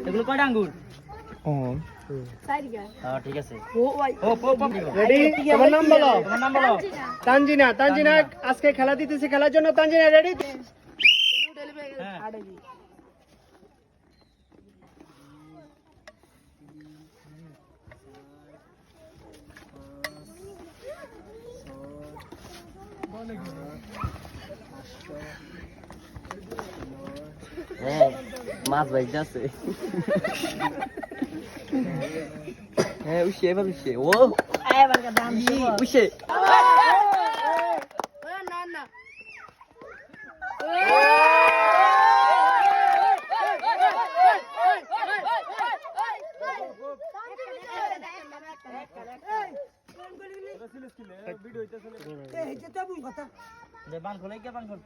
এগুলো কয়টা আঙ্গুর? ঠিক আছে। রেডি? তোমার নাম বলো। তানজিনা। তানজিনা আজকে খেলা দিতেছে, খেলার জন্য তানজিনা রেডি? হ্যাঁ, মাছ বাইতে আছে। হ্যাঁ, উঠছে এবার উঠছে। ও উঠছে। বান খোলে কে বান খোল